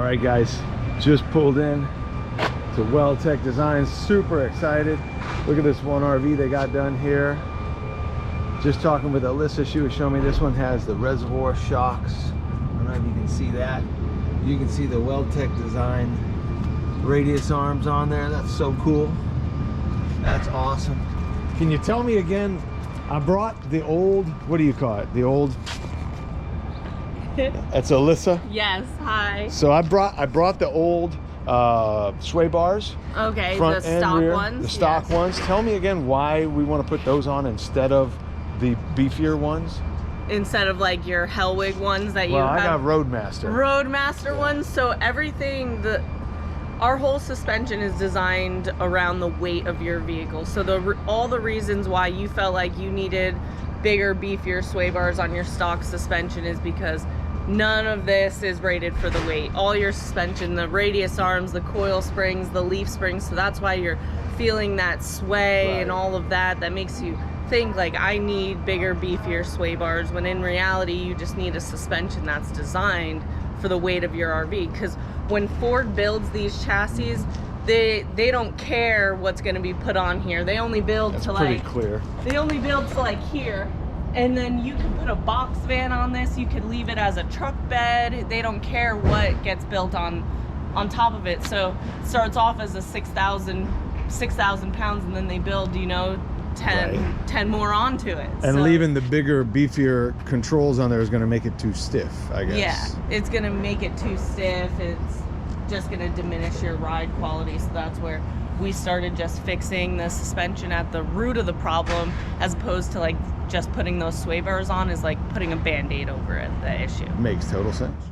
right, guys, just pulled in to Weldtech Designs. Super excited. Look at this one RV they got done here. Just talking with Alissa, she was showing me this one has the reservoir shocks. I don't know if you can see that. You can see the Weldtech Design radius arms on there. That's so cool. That's awesome. Can you tell me again? I brought the old, what do you call it? The old, that's Alissa? Yes, hi. So I brought the old sway bars. Okay, front the and stock rear, ones. the stock ones. Tell me again why we want to put those on instead of the beefier ones. Instead of like your Hellwig ones that you Well, have. I got Roadmaster. Roadmaster ones. So everything, our whole suspension is designed around the weight of your vehicle. So all the reasons why you felt like you needed bigger, beefier sway bars on your stock suspension is because none of this is rated for the weight. All your suspension, the radius arms, the coil springs, the leaf springs, so that's why you're feeling that sway and all of that. That makes you think like, I need bigger, beefier sway bars, when in reality you just need a suspension that's designed for the weight of your RV. Because when Ford builds these chassis, they don't care what's going to be put on here. They only build That's to pretty like clear. They only build to like here, and then you can put a box van on this. You could leave it as a truck bed. They don't care what gets built on top of it. So it starts off as a 6,000 pounds, and then they build, you know, 10 more onto it. And so, leaving the bigger, beefier controls on there is going to make it too stiff, I guess. yeah, it's going to make it too stiff. It's just going to diminish your ride quality. So that's where we started just fixing the suspension at the root of the problem, as opposed to like just putting those sway bars on is like putting a band-aid over it, the issue. Makes total sense.